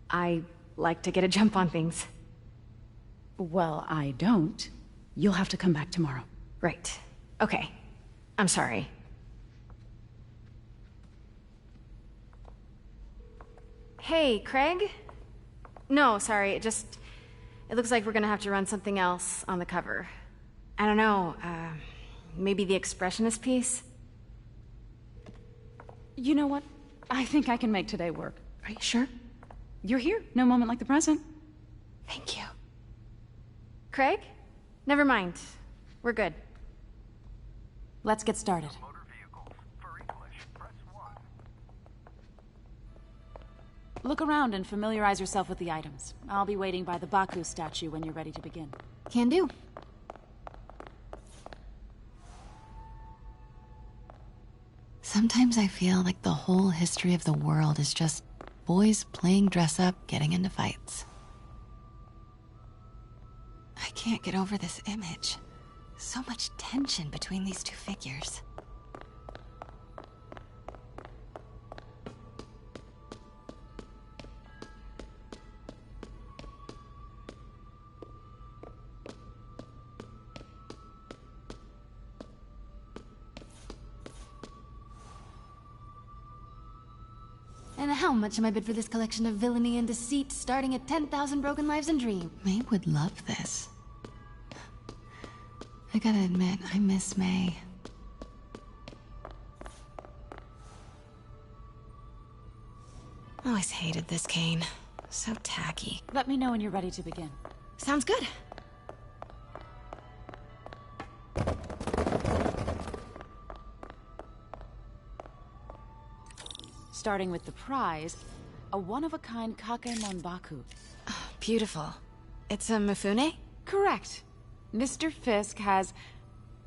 I like to get a jump on things. Well, I don't. You'll have to come back tomorrow. Right. Okay. I'm sorry. Hey, Craig? No, sorry, it looks like we're gonna have to run something else on the cover. I don't know, maybe the expressionist piece? You know what? I think I can make today work. Are you sure? You're here. No moment like the present. Thank you. Craig? Never mind. We're good. Let's get started. Motor vehicles. For English, press 1. Look around and familiarize yourself with the items. I'll be waiting by the Baku statue when you're ready to begin. Can do. Sometimes I feel like the whole history of the world is just boys playing dress-up, getting into fights. I can't get over this image. So much tension between these two figures. And how much am I bid for this collection of villainy and deceit, starting at 10,000 broken lives and dreams? May would love this. I gotta admit, I miss May. Always hated this cane. So tacky. Let me know when you're ready to begin. Sounds good. Starting with the prize, a one-of-a-kind Kakemon Baku. Beautiful. It's a Mifune? Correct. Mr. Fisk has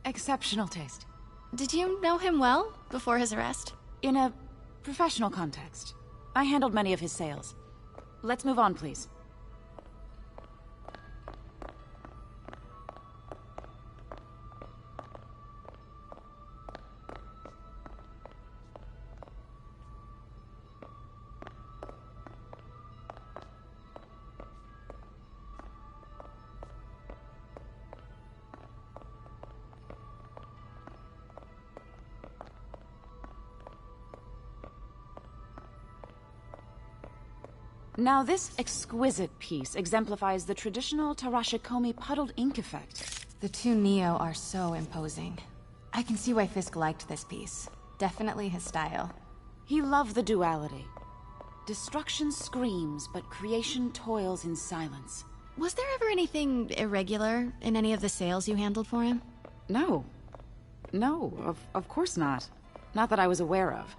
exceptional taste. Did you know him well before his arrest? In a professional context. I handled many of his sales. Let's move on, please. Now, this exquisite piece exemplifies the traditional Tarashikomi puddled ink effect. The two Neo are so imposing. I can see why Fisk liked this piece. Definitely his style. He loved the duality. Destruction screams, but creation toils in silence. Was there ever anything irregular in any of the sales you handled for him? No. No, of course not. Not that I was aware of.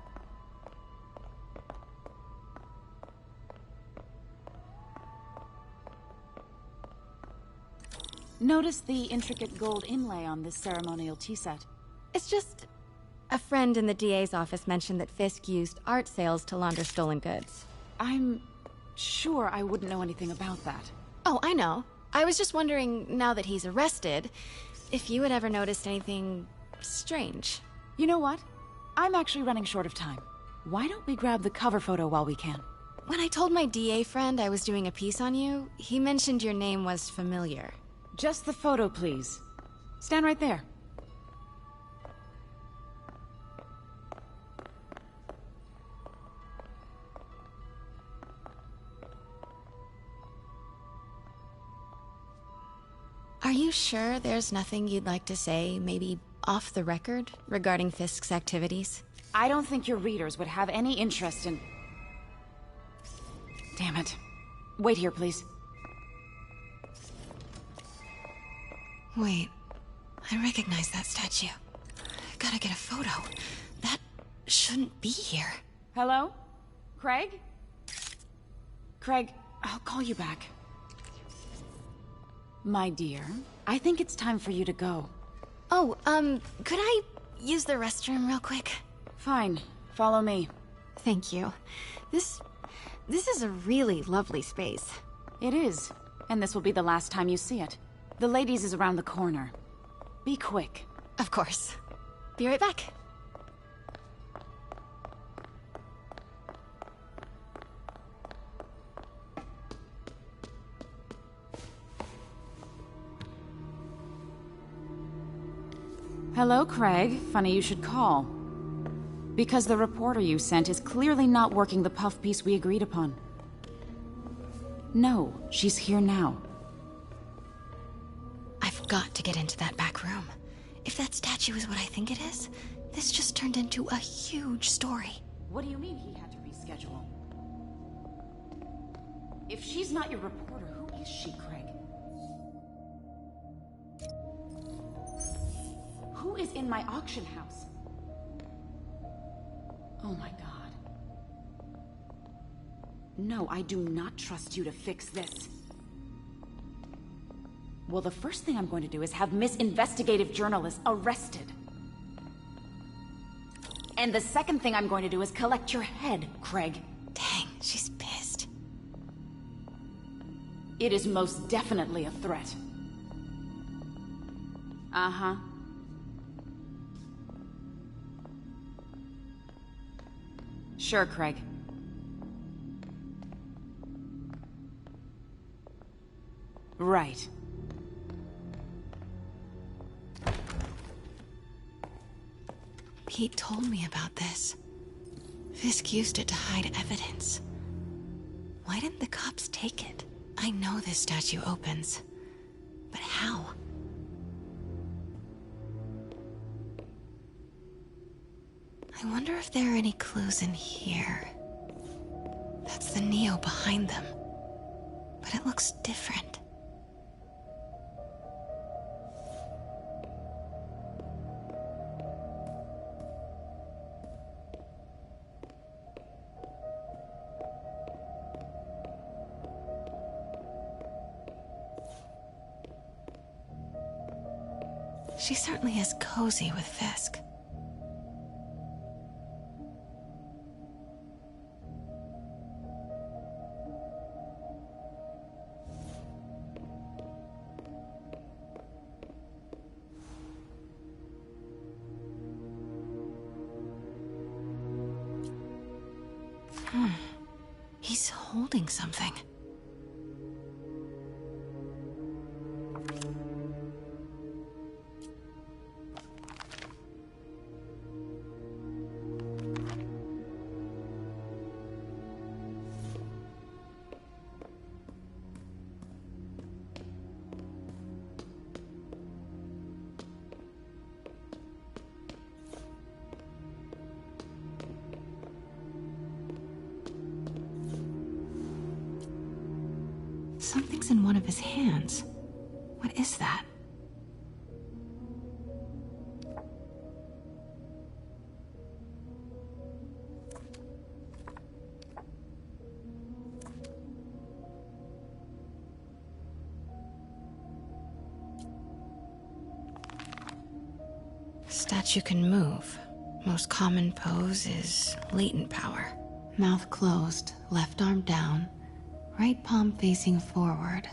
Notice the intricate gold inlay on this ceremonial tea set. It's just... a friend in the DA's office mentioned that Fisk used art sales to launder stolen goods. I'm sure I wouldn't know anything about that. Oh, I know. I was just wondering, now that he's arrested, if you had ever noticed anything strange. You know what? I'm actually running short of time. Why don't we grab the cover photo while we can? When I told my DA friend I was doing a piece on you, he mentioned your name was familiar. Just the photo, please. Stand right there. Are you sure there's nothing you'd like to say, maybe off the record, regarding Fisk's activities? I don't think your readers would have any interest in... Damn it. Wait here, please. Wait, I recognize that statue. Gotta get a photo. That shouldn't be here. Hello? Craig? Craig, I'll call you back. My dear, I think it's time for you to go. Oh, could I use the restroom real quick? Fine. Follow me. Thank you. This is a really lovely space. It is. And this will be the last time you see it. The ladies is around the corner. Be quick. Of course. Be right back. Hello, Craig. Funny you should call. Because the reporter you sent is clearly not working the puff piece we agreed upon. No, she's here now. I've got to get into that back room. If that statue is what I think it is, this just turned into a huge story. What do you mean he had to reschedule? If she's not your reporter, who is she, Craig? Who is in my auction house? Oh my god. No, I do not trust you to fix this. Well, the first thing I'm going to do is have Miss Investigative Journalist arrested. And the second thing I'm going to do is collect your head, Craig. Dang, she's pissed. It is most definitely a threat. Uh-huh. Sure, Craig. Right. Pete told me about this. Fisk used it to hide evidence. Why didn't the cops take it? I know this statue opens, but how? I wonder if there are any clues in here. That's the Neo behind them, but it looks different. She certainly is cozy with Fisk. He's holding something. Something's in one of his hands. What is that? Statue can move. Most common pose is latent power. Mouth closed, left arm down, right palm facing forward.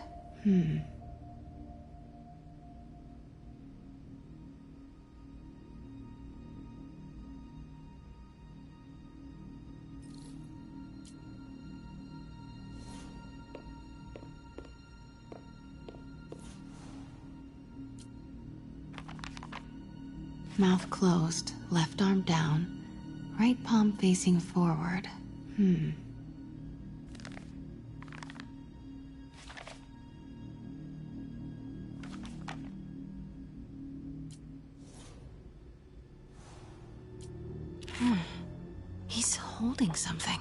Mouth closed, left arm down, right palm facing forward. He's holding something.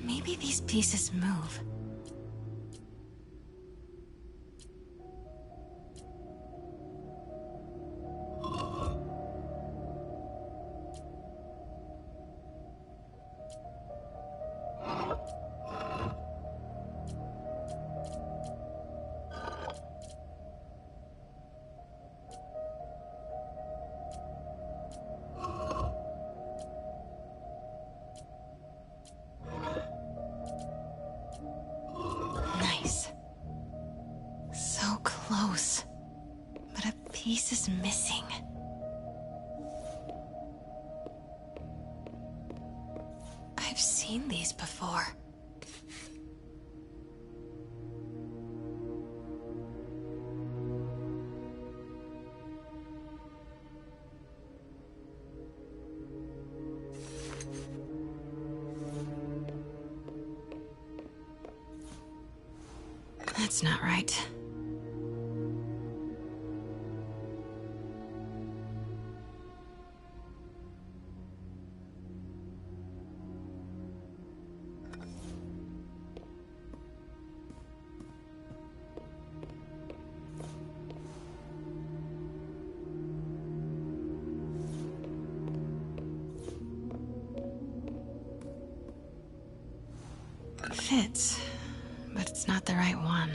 Maybe these pieces move. Close, but a piece is missing. seen these before. That's not right. Fits, but it's not the right one.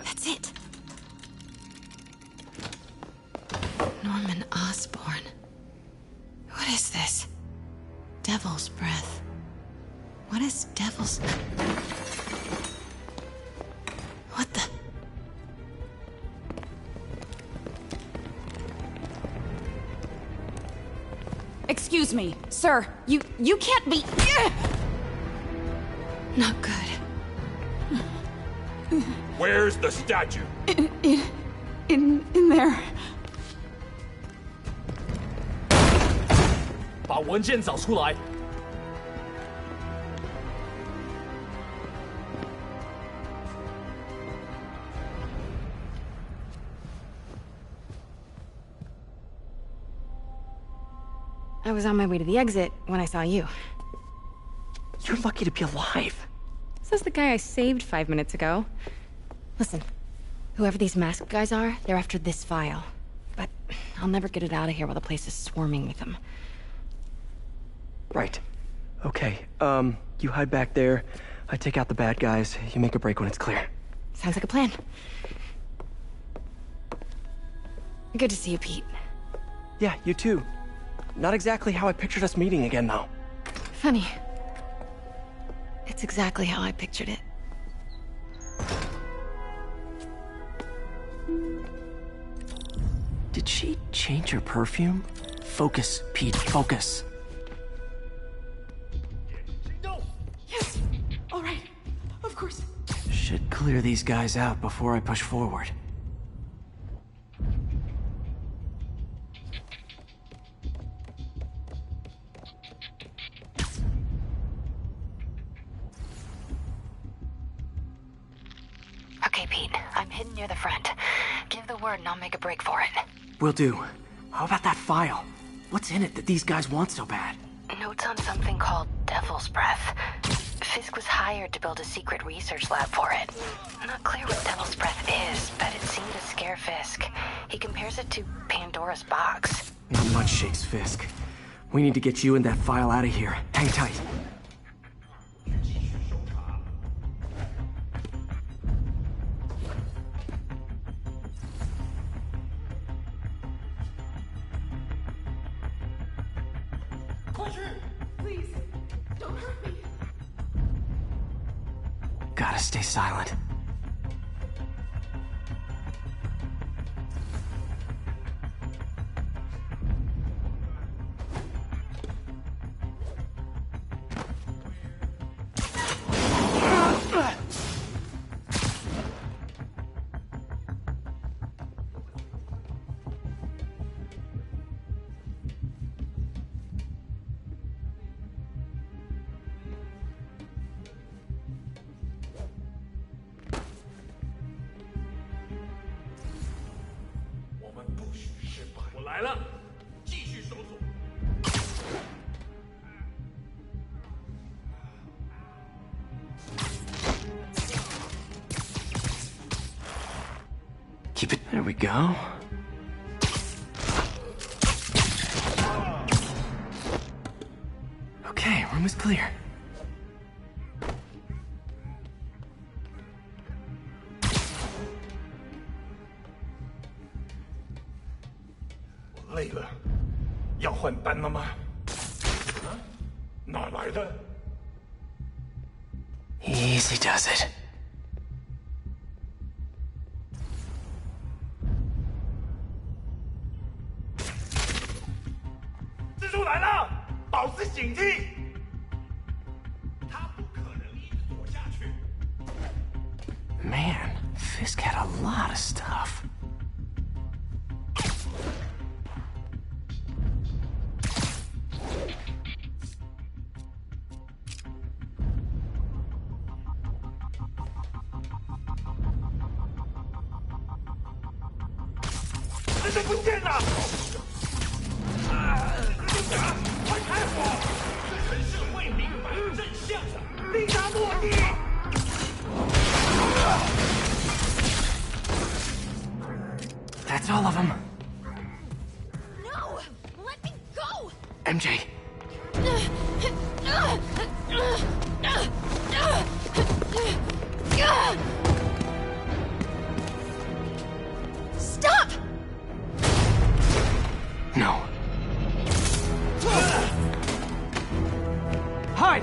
That's it. Norman Osborn. What is this? Devil's breath. What is devil's... What the... Excuse me, sir. You can't be... Not good. Where's the statue? In there. 把文件找出来。 I was on my way to the exit when I saw you. You're lucky to be alive. Says the guy I saved 5 minutes ago. Listen, whoever these masked guys are, they're after this file. But I'll never get it out of here while the place is swarming with them. Right. Okay, you hide back there. I take out the bad guys. You make a break when it's clear. Sounds like a plan. Good to see you, Pete. Yeah, you too. Not exactly how I pictured us meeting again, though. Funny. It's exactly how I pictured it. Did she change her perfume? Focus, Pete, focus. Yes. All right. Of course. Should clear these guys out before I push forward. Okay, Pete. I'm hidden near the front. Give the word and I'll make a break for it. Will do. How about that file? What's in it that these guys want so bad? Notes on something called Devil's Breath. Fisk was hired to build a secret research lab for it. Not clear what Devil's Breath is, but it seemed to scare Fisk. He compares it to Pandora's box. Not much shakes Fisk. We need to get you and that file out of here. Hang tight. Please, don't hurt me. Gotta stay silent. Keep it. There we go. Room is clear.我累了，要换班了吗？啊？哪来的？ Easy does it. 蜘蛛来了，保持警惕。他不可能一直躲下去。 Man, Fisk had a lot of stuff.蜘蛛不见了！快开火！这人社会明白真相的，令他落地。 That's all of them. No! Let me go! MJ. Stop! No. Hide!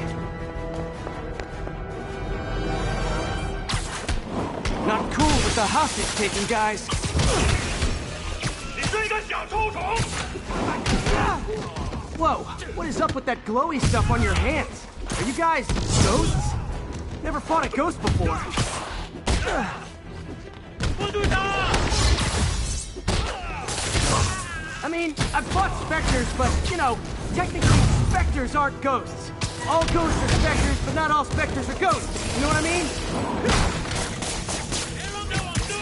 Not cool with the hostage taking, guys. 你是一个小臭虫！ Whoa, what is up with that glowy stuff on your hands? Are you guys ghosts? Never fought a ghost before. 不对他！ I mean, I've fought specters, but, you know, technically specters aren't ghosts. All ghosts are specters, but not all specters are ghosts. You know what I mean? 别让他往这！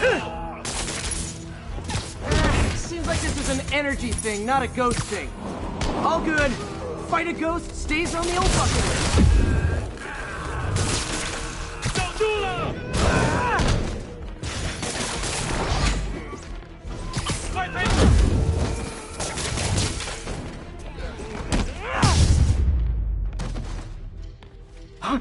Seems like this is an energy thing, not a ghost thing. All good. Fight a ghost stays on the old bucket list. 守住了！快推！ Huh?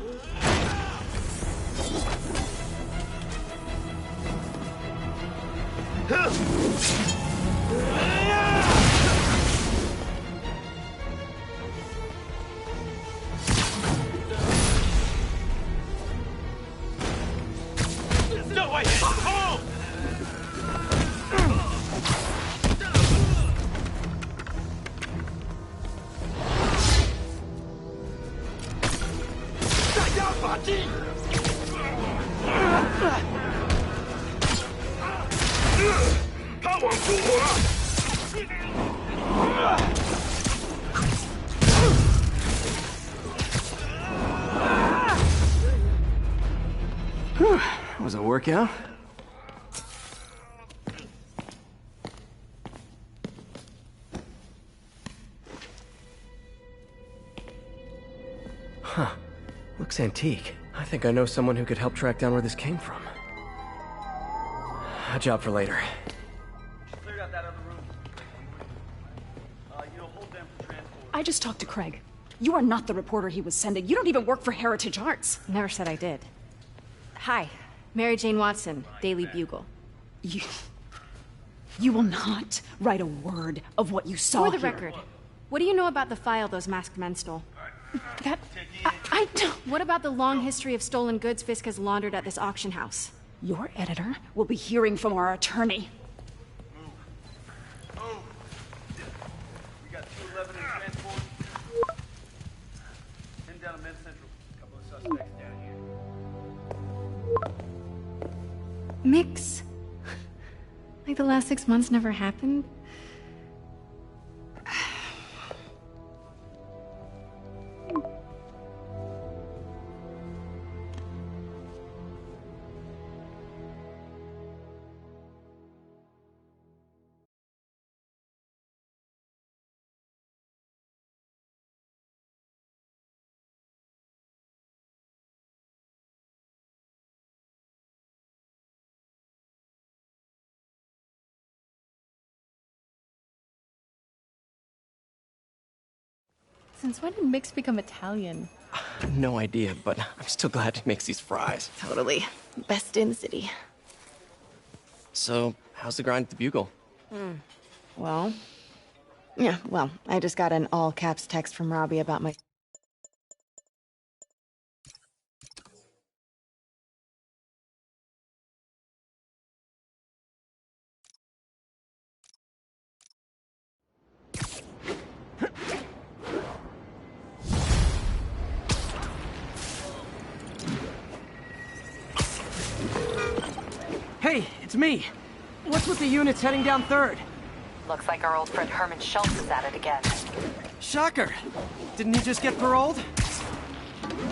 他往出火了！ Was a workout? Huh. Looks antique. I think I know someone who could help track down where this came from. A job for later. Cleared out that other room. You'll hold them for transport. I just talked to Craig. You are not the reporter he was sending. You don't even work for Heritage Arts. Never said I did. Hi, Mary Jane Watson, Daily Bugle. You will not write a word of what you saw For the here. record, what do you know about the file those masked men stole? That... I don't... What about the long history of stolen goods Fisk has laundered at this auction house? Your editor will be hearing from our attorney. Move. We got 211 in transport. Heading down to Med Central. A couple of suspects down here. Mix? Like the last 6 months never happened? Since when did Mix become Italian? No idea, but I'm still glad he makes these fries. Totally. Best in the city. So, how's the grind at the Bugle? Well, I just got an all-caps text from Robbie about my... Hey, it's me. What's with the units heading down 3rd? Looks like our old friend Herman Schultz is at it again. Shocker. Didn't he just get paroled?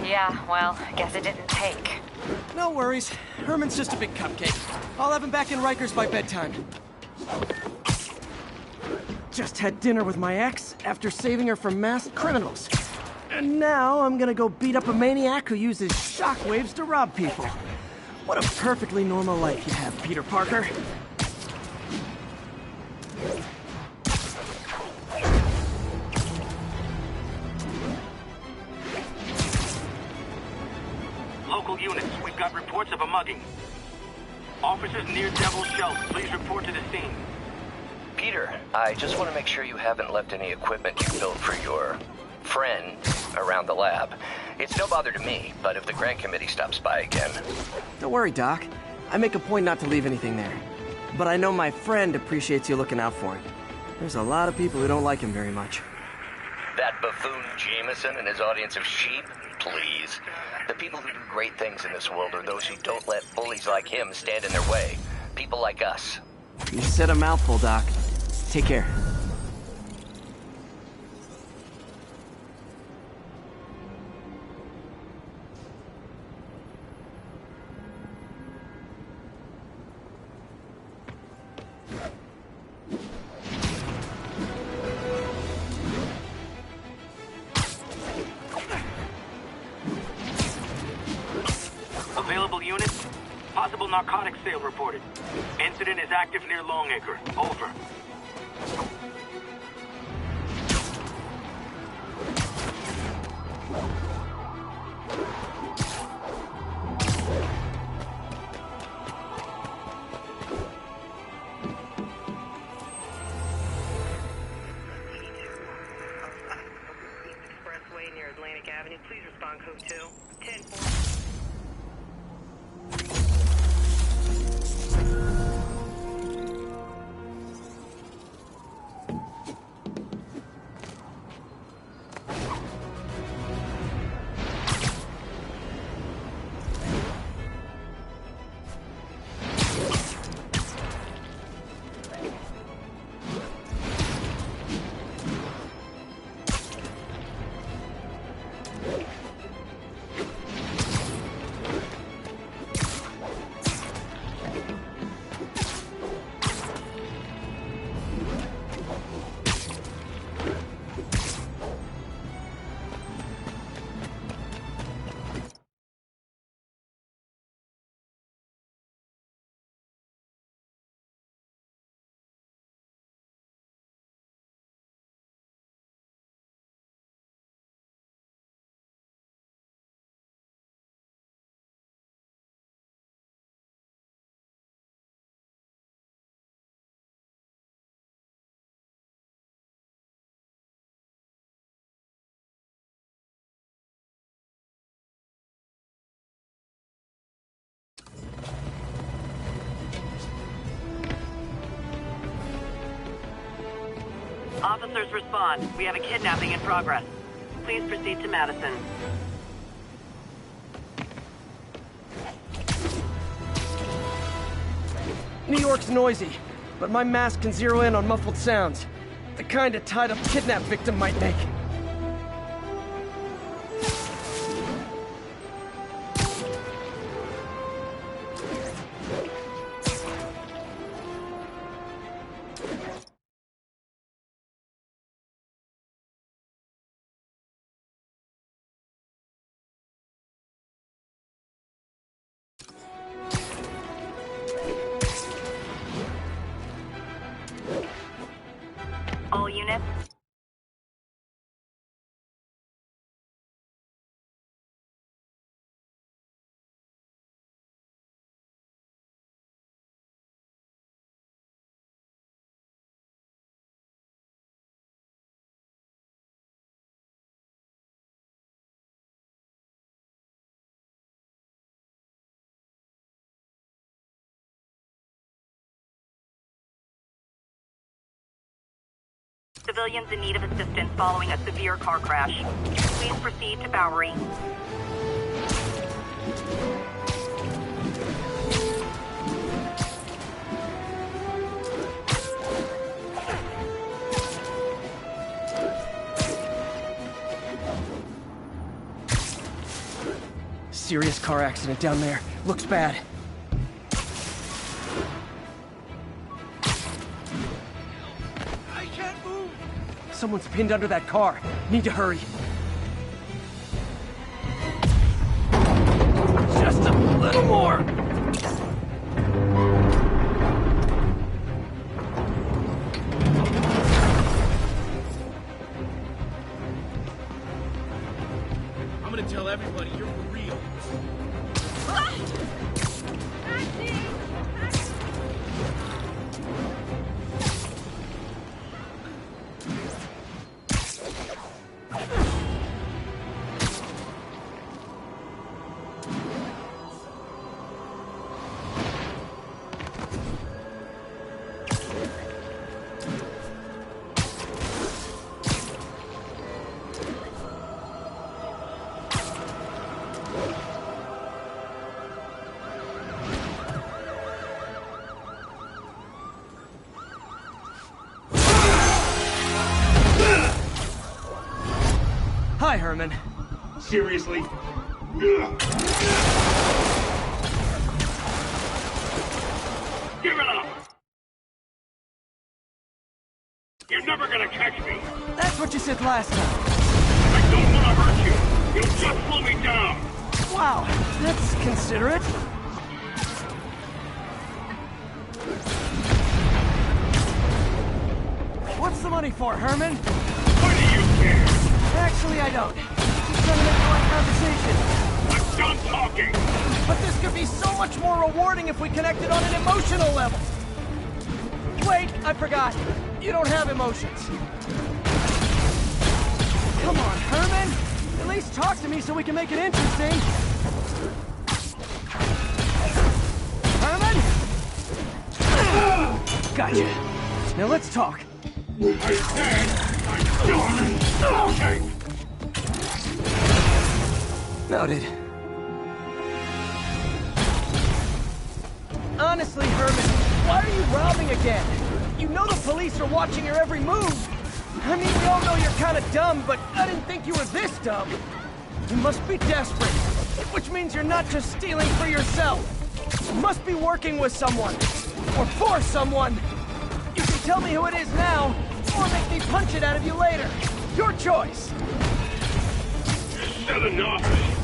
Yeah, well, I guess it didn't take. No worries. Herman's just a big cupcake. I'll have him back in Rikers by bedtime. Just had dinner with my ex after saving her from masked criminals. And now I'm gonna go beat up a maniac who uses shockwaves to rob people. What a perfectly normal life you have, Peter Parker. Local units, we've got reports of a mugging. Officers near Devil's Shelf, please report to the scene. Peter, I just want to make sure you haven't left any equipment you built for your friend around the lab. It's no bother to me, but if the grant committee stops by again... Don't worry, Doc. I make a point not to leave anything there. But I know my friend appreciates you looking out for him. There's a lot of people who don't like him very much. That buffoon Jameson and his audience of sheep? Please. The people who do great things in this world are those who don't let bullies like him stand in their way. People like us. You said a mouthful, Doc. Take care. Available units? Possible narcotics sale reported. Incident is active near Longacre. Over. Expressway near Atlantic Avenue. Please respond code 2. 10-4. Officers respond. We have a kidnapping in progress. Please proceed to Madison. New York's noisy, but my mask can zero in on muffled sounds. The kind a tied-up kidnap victim might make. All units, Civilians in need of assistance following a severe car crash. Please proceed to Bowery. Serious car accident down there. Looks bad. I can't move! Someone's pinned under that car. Need to hurry. Just a little more! I'm gonna tell everybody you're for real. Hi, Herman. Seriously? Give it up! You're never gonna catch me! That's what you said last time. I don't wanna hurt you! You'll just slow me down! Wow, that's considerate. What's the money for, Herman? Why do you care? Actually, I don't. Just trying to make polite conversation. I'm done talking! But this could be so much more rewarding if we connected on an emotional level. Wait, I forgot. You don't have emotions. Come on, Herman. At least talk to me so we can make it interesting. Herman? Gotcha. Now let's talk. I said I'm done talking! Noted. Honestly, Herman, why are you robbing again? You know the police are watching your every move. I mean, we all know you're kind of dumb, but I didn't think you were this dumb. You must be desperate, which means you're not just stealing for yourself. You must be working with someone, or for someone. You can tell me who it is now, or make me punch it out of you later. Your choice. You said enough!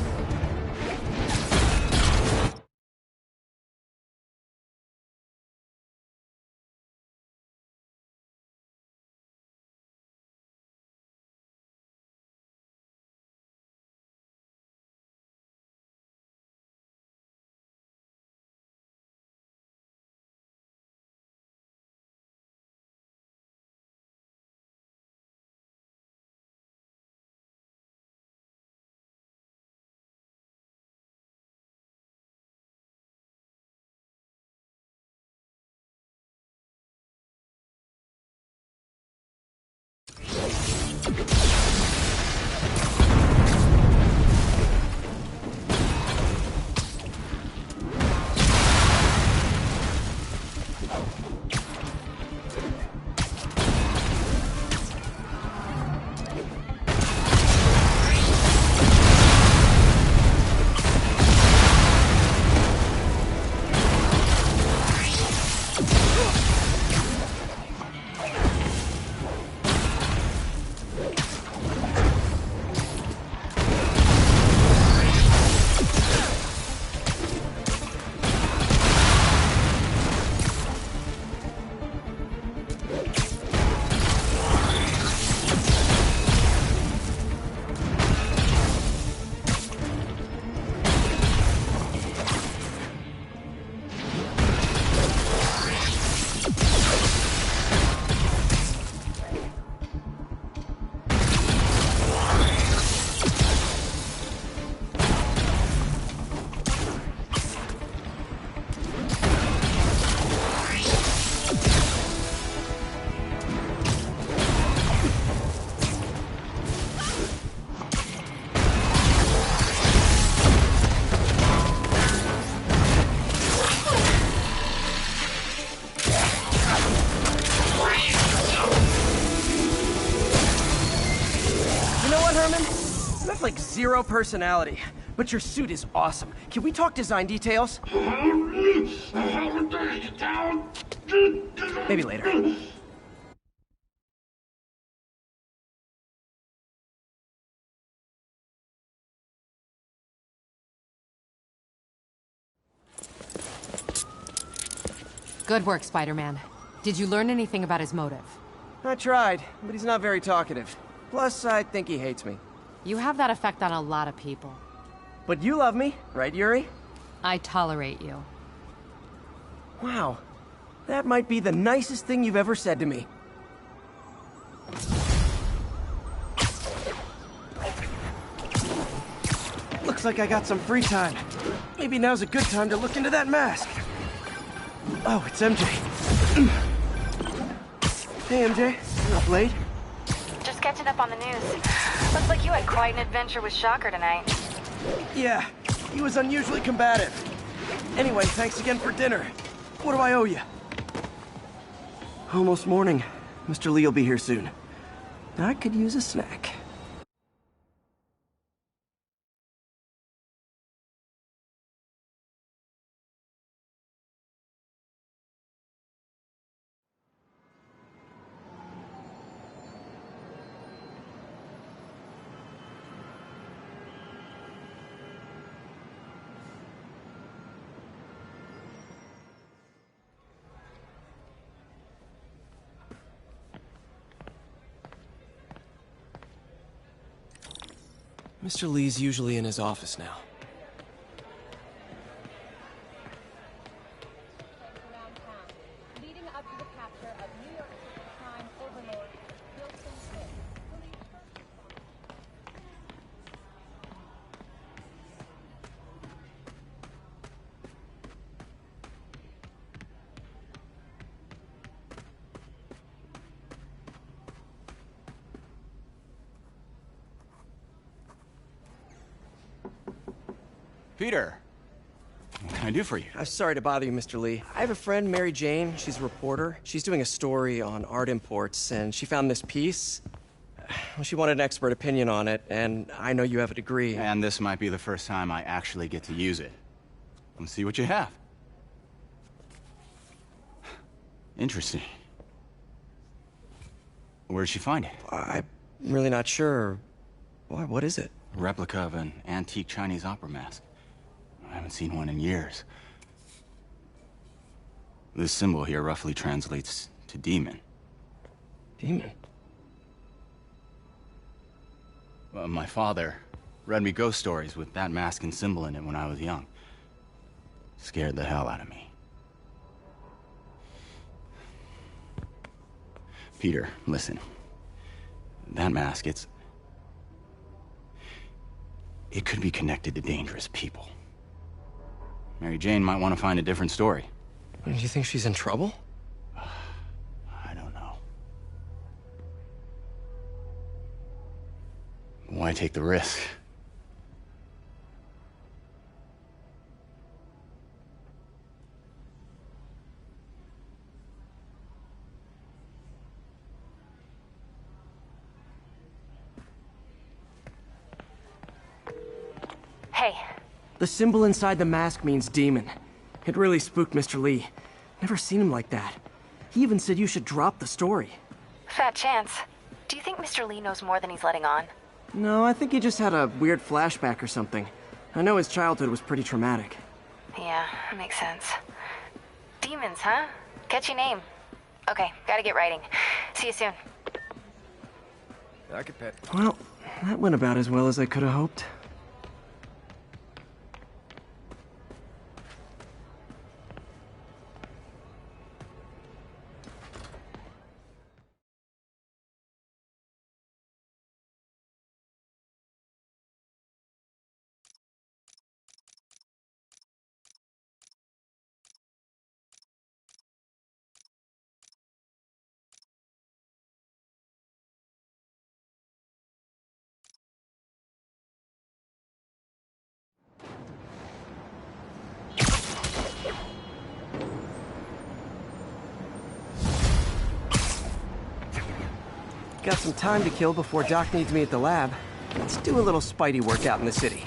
zero personality, but your suit is awesome. Can we talk design details? Maybe later. Good work, Spider-Man. Did you learn anything about his motive? I tried, but he's not very talkative. Plus, I think he hates me. You have that effect on a lot of people. But you love me, right, Yuri? I tolerate you. Wow. That might be the nicest thing you've ever said to me. Looks like I got some free time. Maybe now's a good time to look into that mask. Oh, it's MJ. Hey, MJ. You up late? Just catching up on the news. Looks like you had quite an adventure with Shocker tonight. Yeah, he was unusually combative. Anyway, thanks again for dinner. What do I owe you? Almost morning. Mr. Lee will be here soon. I could use a snack. Mr. Lee's usually in his office now. Peter, what can I do for you? I'm sorry to bother you, Mr. Lee. I have a friend, Mary Jane. She's a reporter. She's doing a story on art imports, and she found this piece. Well, she wanted an expert opinion on it, and I know you have a degree. And this might be the first time I actually get to use it. Let's see what you have. Interesting. Where did she find it? I'm really not sure. What is it? A replica of an antique Chinese opera mask. I haven't seen one in years. This symbol here roughly translates to demon. Demon? Well, my father read me ghost stories with that mask and symbol in it when I was young. Scared the hell out of me. Peter, listen. That mask, it could be connected to dangerous people. Mary Jane might want to find a different story. Do you think she's in trouble? I don't know. Why take the risk? Hey. The symbol inside the mask means demon. It really spooked Mr. Lee. Never seen him like that. He even said you should drop the story. Fat chance. Do you think Mr. Lee knows more than he's letting on? No, I think he just had a weird flashback or something. I know his childhood was pretty traumatic. Yeah, makes sense. Demons, huh? Catchy name. Okay, gotta get writing. See you soon. I could pet. Well, that went about as well as I could have hoped. Got some time to kill before Doc needs me at the lab. Let's do a little Spidey workout in the city.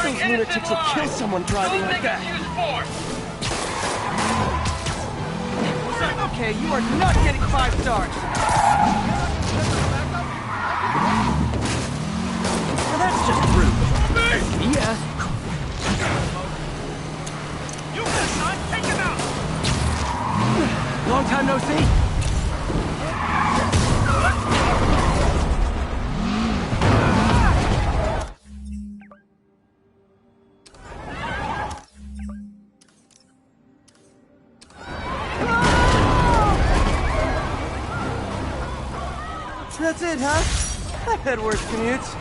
Those lunatics will kill someone driving like that. Okay, you are not getting 5 stars. Well, that's just rude. Yeah. You son, take him out! Long time no see. That's it, huh? I've had worse commutes.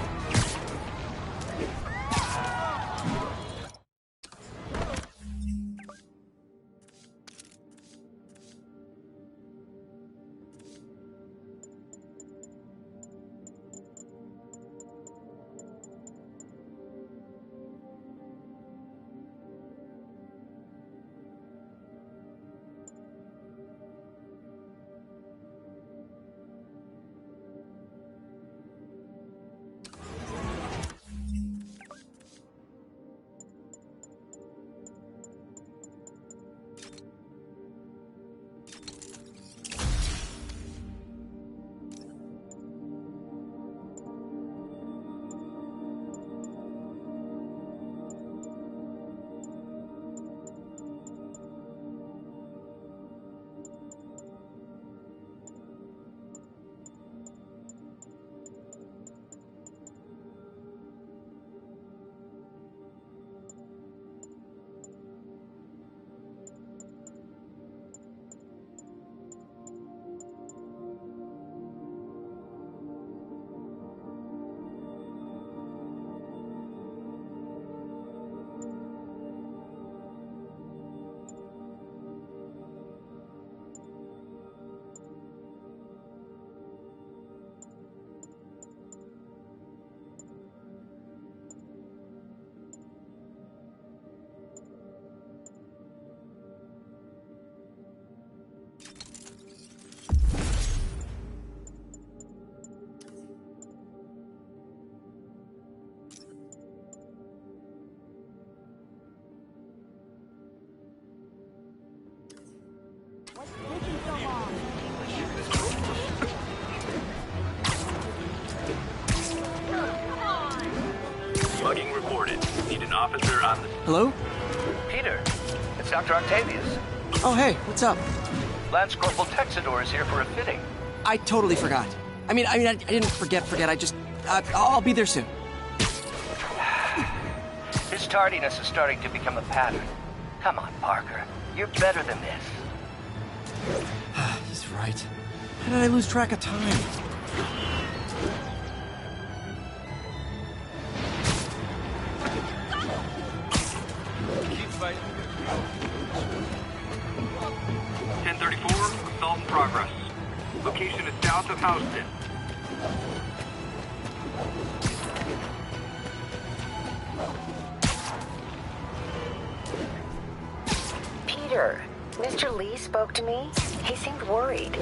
Mugging reported. Need an officer on the... Hello? Peter, it's Dr. Octavius. Oh, hey, what's up? Lance Corporal Texador is here for a fitting. I totally forgot. I didn't forget. I just... I'll be there soon. His tardiness is starting to become a pattern. Come on, Parker. You're better than this. He's right. How did I lose track of time? Keep fighting. 1034, assault in progress. Location is south of Houston. Peter, Mr. Lee spoke to me. He seemed worried.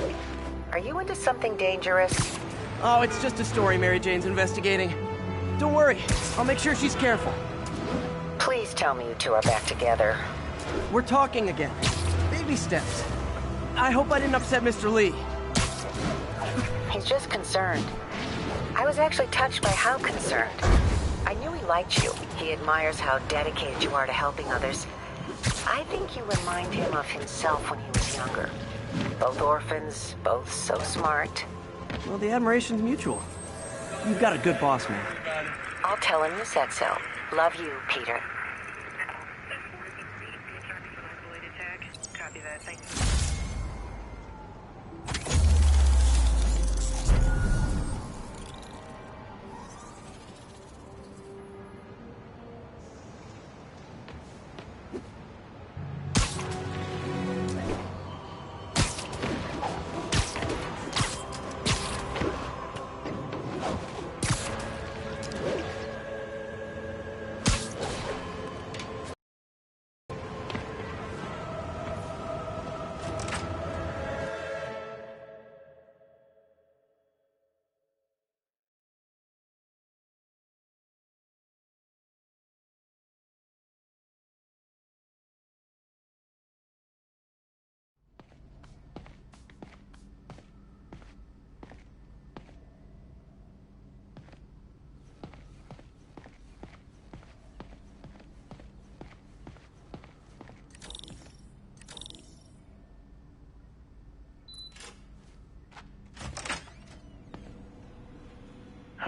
Are you into something dangerous? Oh, it's just a story Mary Jane's investigating. Don't worry, I'll make sure she's careful. Please tell me you two are back together. We're talking again. Baby steps. I hope I didn't upset Mr. Lee. He's just concerned. I was actually touched by how concerned. I knew he liked you. He admires how dedicated you are to helping others. I think you remind him of himself when he was younger. Both orphans, both so smart. Well, the admiration's mutual. You've got a good boss, man. I'll tell him you said so. Love you, Peter. Copy that, thank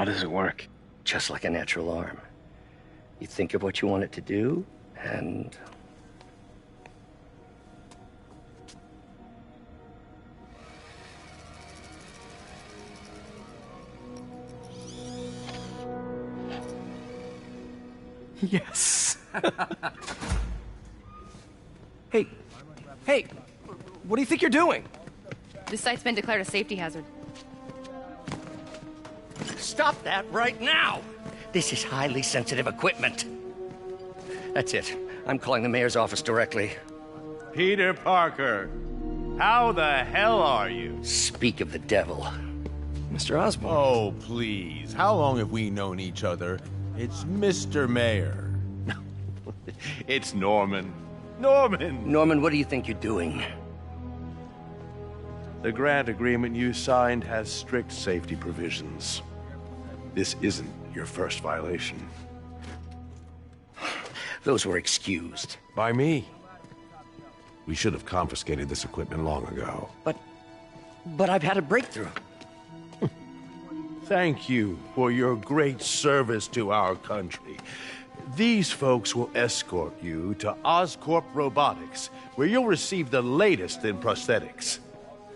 How does it work? Just like a natural arm. You think of what you want it to do, and... Yes. Hey, what do you think you're doing? This site's been declared a safety hazard. Stop that right now! This is highly sensitive equipment. That's it. I'm calling the mayor's office directly. Peter Parker, how the hell are you? Speak of the devil. Mr. Osborn. Oh, please. How long have we known each other? It's Mr. Mayor. It's Norman. Norman, what do you think you're doing? The grant agreement you signed has strict safety provisions. This isn't your first violation. Those were excused. By me. We should have confiscated this equipment long ago. But I've had a breakthrough. Thank you for your great service to our country. These folks will escort you to Oscorp Robotics, where you'll receive the latest in prosthetics.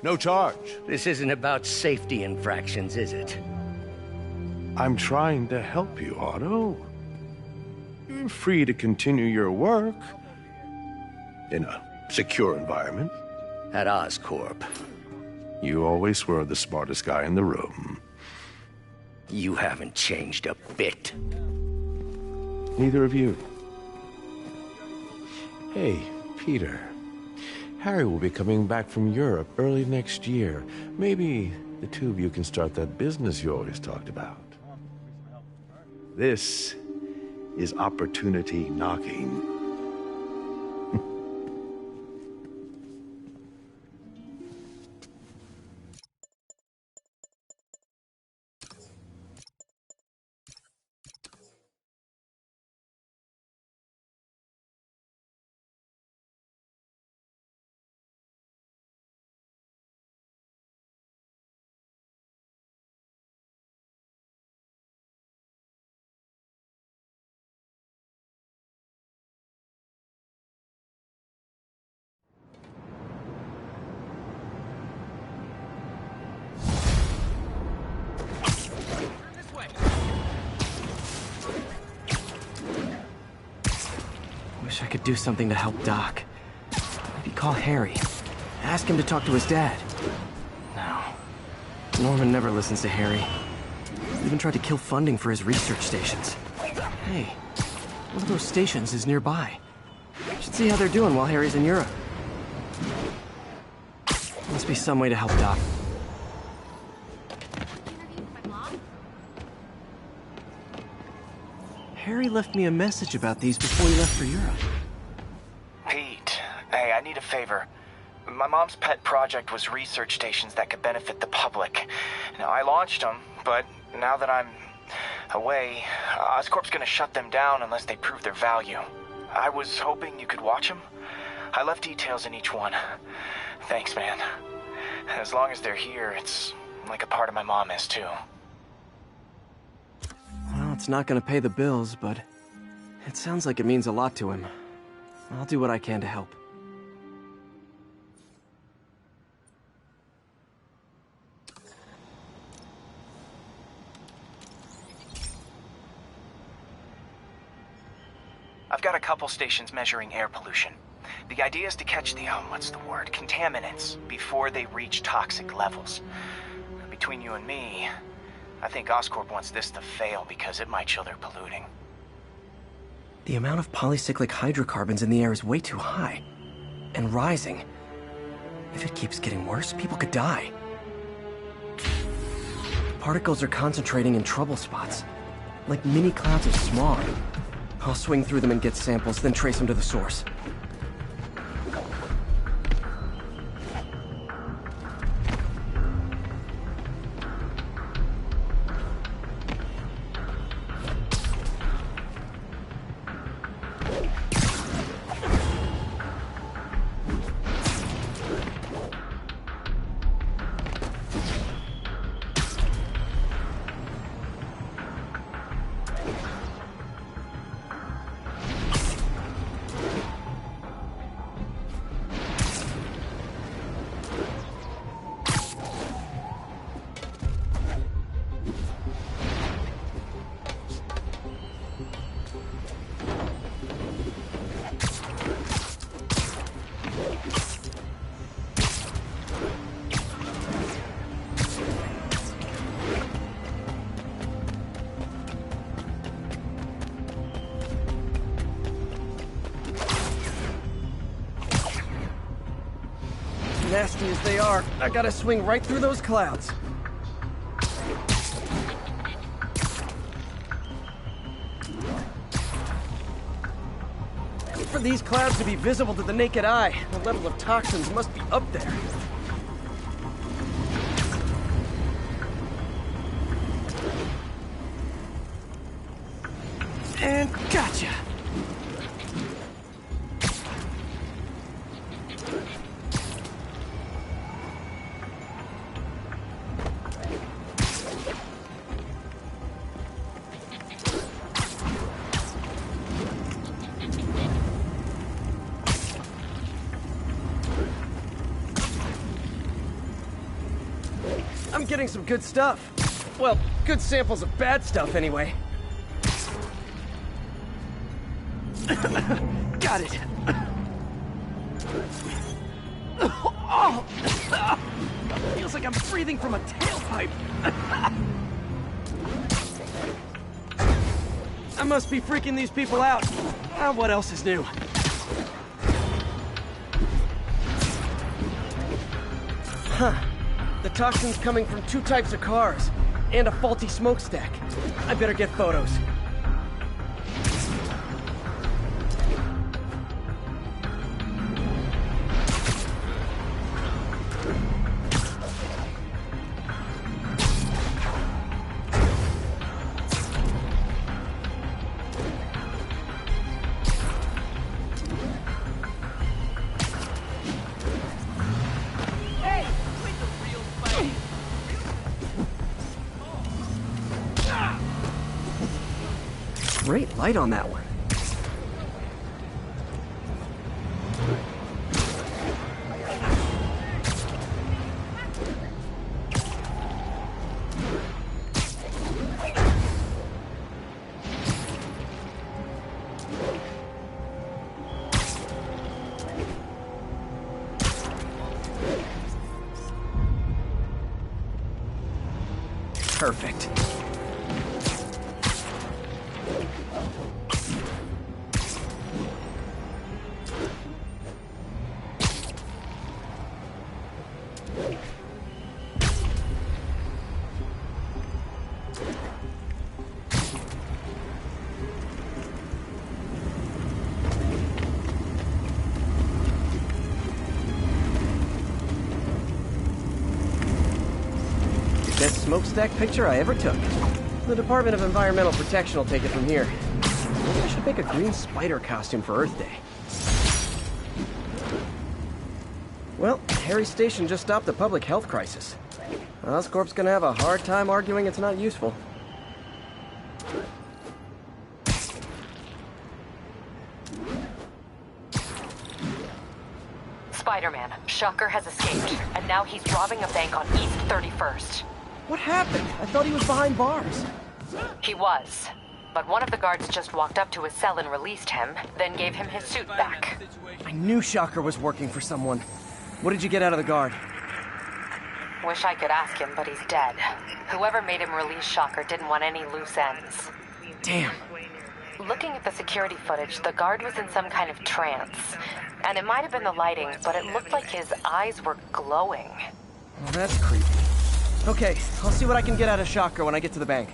No charge. This isn't about safety infractions, is it? I'm trying to help you, Otto. You're free to continue your work in a secure environment. At Oscorp. You always were the smartest guy in the room. You haven't changed a bit. Neither of you. Hey, Peter. Harry will be coming back from Europe early next year. Maybe the two of you can start that business you always talked about. This is opportunity knocking. Wish I could do something to help Doc. Maybe call Harry. Ask him to talk to his dad. No. Norman never listens to Harry. He even tried to kill funding for his research stations. Hey, one of those stations is nearby. Should see how they're doing while Harry's in Europe. Must be some way to help Doc. Harry left me a message about these before he left for Europe. Pete, hey, I need a favor. My mom's pet project was research stations that could benefit the public. Now, I launched them, but now that I'm away, Oscorp's gonna shut them down unless they prove their value. I was hoping you could watch them. I left details in each one. Thanks, man. As long as they're here, it's like a part of my mom is, too. Well, it's not gonna pay the bills, but it sounds like it means a lot to him. I'll do what I can to help. I've got a couple stations measuring air pollution. The idea is to catch the, contaminants before they reach toxic levels. Between you and me, I think Oscorp wants this to fail because it might show they're polluting. The amount of polycyclic hydrocarbons in the air is way too high. And rising. If it keeps getting worse, people could die. The particles are concentrating in trouble spots. Like mini clouds of smog. I'll swing through them and get samples, then trace them to the source. Nasty as they are, I gotta swing right through those clouds. For these clouds to be visible to the naked eye, the level of toxins must be up there. And gotcha! I'm getting some good stuff. Well, good samples of bad stuff, anyway. Got it. Oh, feels like I'm breathing from a tailpipe. I must be freaking these people out. What else is new? Huh. The toxin's coming from 2 types of cars, and a faulty smokestack. I better get photos. Great light on that one. Perfect. Best smokestack picture I ever took. The Department of Environmental Protection will take it from here. Maybe I should make a green spider costume for Earth Day. Well, Harry Station just stopped a public health crisis. Oscorp's gonna have a hard time arguing it's not useful. Spider-Man, Shocker has escaped, and now he's robbing a bank on East 31st. What happened? I thought he was behind bars. He was. But one of the guards just walked up to his cell and released him, then gave him his suit back. I knew Shocker was working for someone. What did you get out of the guard? Wish I could ask him, but he's dead. Whoever made him release Shocker didn't want any loose ends. Damn. Looking at the security footage, the guard was in some kind of trance. And it might have been the lighting, but it looked like his eyes were glowing. Well, that's creepy. Okay, I'll see what I can get out of Shocker when I get to the bank.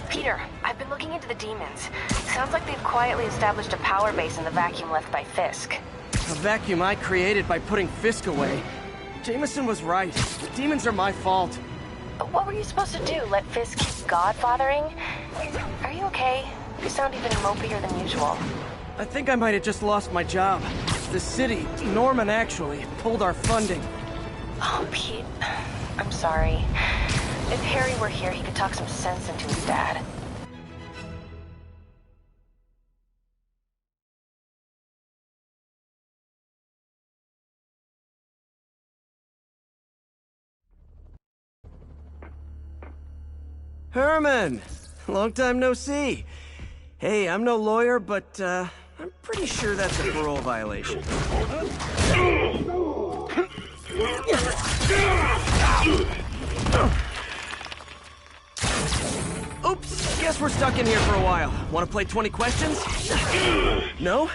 Peter, I've been looking into the demons. Sounds like they've quietly established a power base in the vacuum left by Fisk. A vacuum I created by putting Fisk away. Jameson was right. The demons are my fault. But what were you supposed to do? Let Fisk keep godfathering? Are you okay? You sound even mopier than usual. I think I might have just lost my job. The city, Norman actually, pulled our funding. Oh, Pete. I'm sorry. If Harry were here, he could talk some sense into his dad. Herman! Long time no see. Hey, I'm no lawyer, but, I'm pretty sure that's a parole violation. Oops, guess we're stuck in here for a while. Want to play 20 questions? No?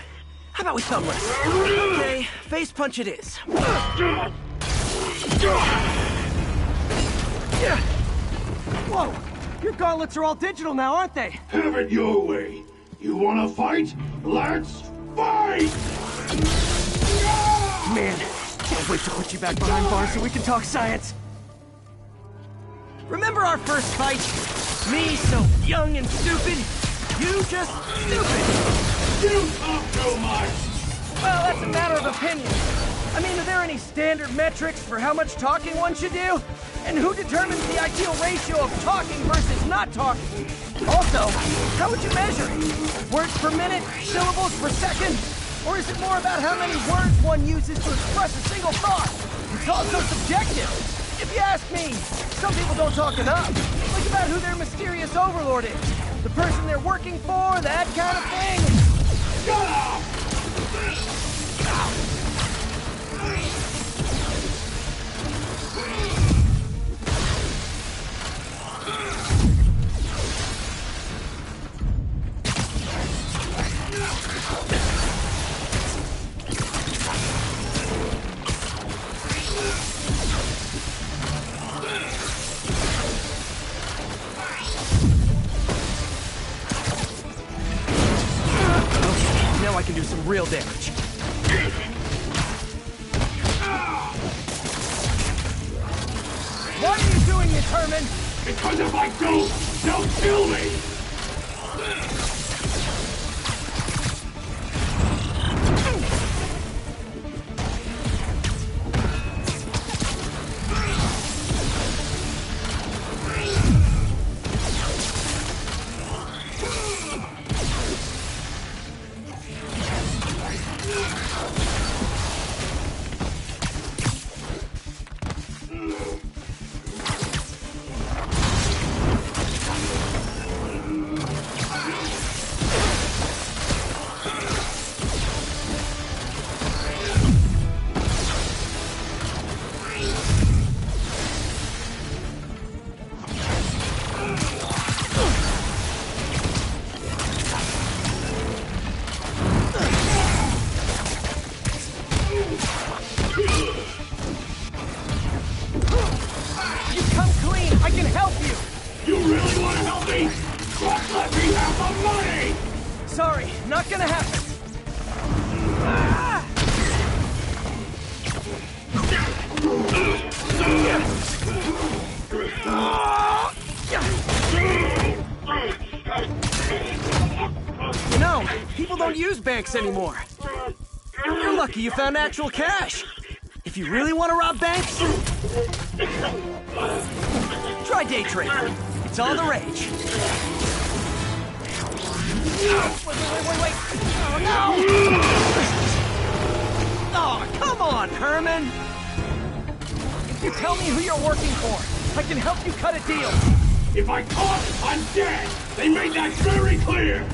How about we thumb wrestle? Okay, face punch it is. Whoa! Your gauntlets are all digital now, aren't they? Have it your way. You wanna fight? Let's fight! Man, can't wait to put you back behind bars so we can talk science. Remember our first fight? Me so young and stupid, you just stupid. You talk too much! Well, that's a matter of opinion. I mean, are there any standard metrics for how much talking one should do? And who determines the ideal ratio of talking versus not talking? Also, how would you measure it? Words per minute? Syllables per second? Or is it more about how many words one uses to express a single thought? It's also subjective. If you ask me, some people don't talk enough. Think about who their mysterious overlord is. The person they're working for, that kind of thing. Shut up! Now I can do some real damage. Why are you doing this, Herman? Because if I don't, they'll kill me! Sorry, not gonna happen. You know, people don't use banks anymore. You're lucky you found actual cash. If you really want to rob banks, try day trading. It's all the rage. Wait. Oh, no! Oh, come on, Herman! If you tell me who you're working for, I can help you cut a deal. If I talk, I'm dead! They made that very clear!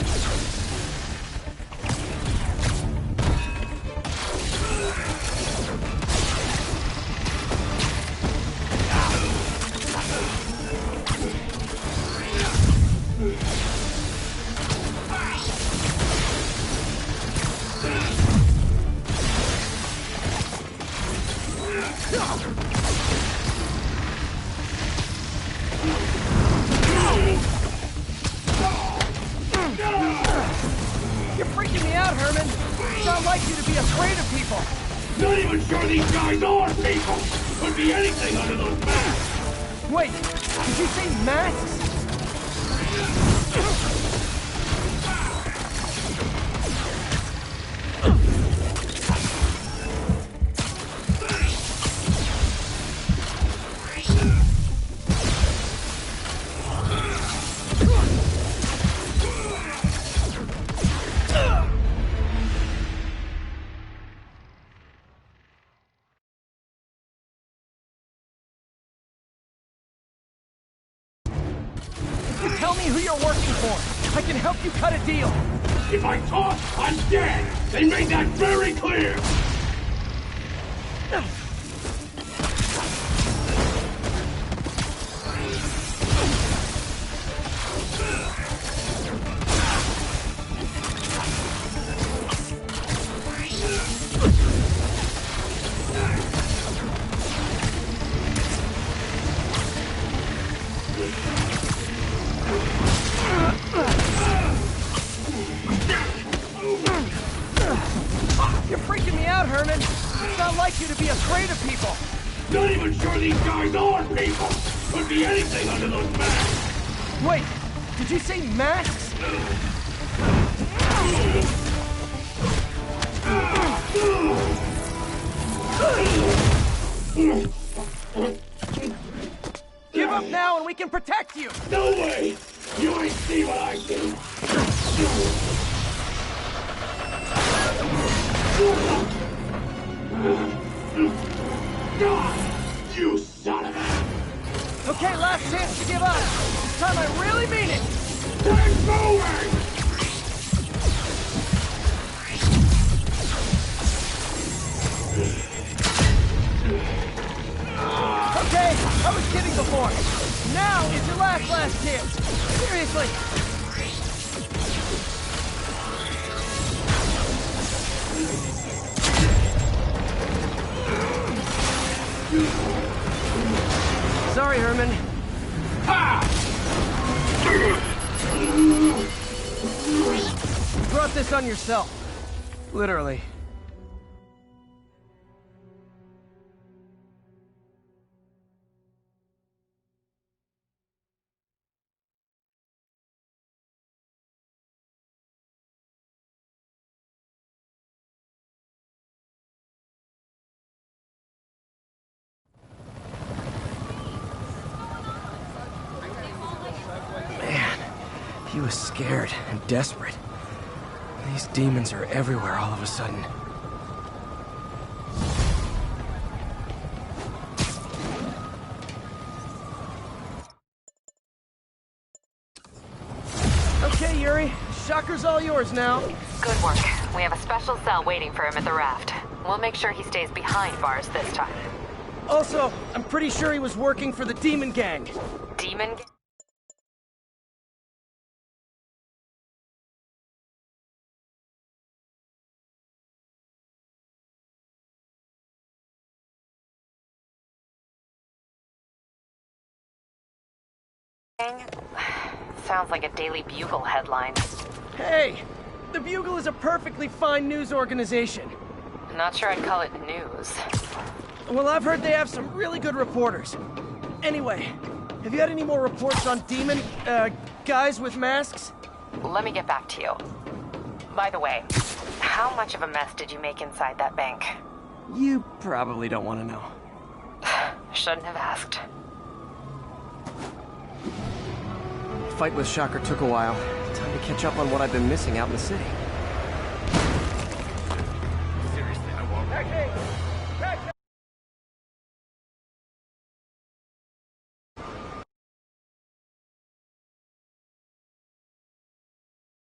You're freaking me out, Herman. It's not like you to be afraid of people. Not even sure these guys are people. Could be anything under those masks. Wait, did you say masks? Tell me who you're working for. I can help you cut a deal. If I talk, I'm dead! They made that very clear! You're freaking me out, Herman. It's not like you to be afraid of people. Not even sure these guys are people! Could be anything under those masks! Wait, did you say masks? Give up now and we can protect you! No way! You ain't see what I do! You son of a... Okay, last chance to give up. This time I really mean it! Get moving! Okay, I was kidding before. Now is your last chance. Seriously. Sorry, Herman. You brought this on yourself. Literally. He was scared and desperate. These demons are everywhere all of a sudden. Okay, Yuri. Shocker's all yours now. Good work. We have a special cell waiting for him at the raft. We'll make sure he stays behind bars this time. Also, I'm pretty sure he was working for the Demon Gang. Demon Gang? Sounds like a Daily Bugle headline. Hey! The Bugle is a perfectly fine news organization. Not sure I'd call it news. Well, I've heard they have some really good reporters. Anyway, have you had any more reports on demon, guys with masks? Let me get back to you. By the way, how much of a mess did you make inside that bank? You probably don't want to know. Shouldn't have asked. The fight with Shocker took a while. Time to catch up on what I've been missing out in the city.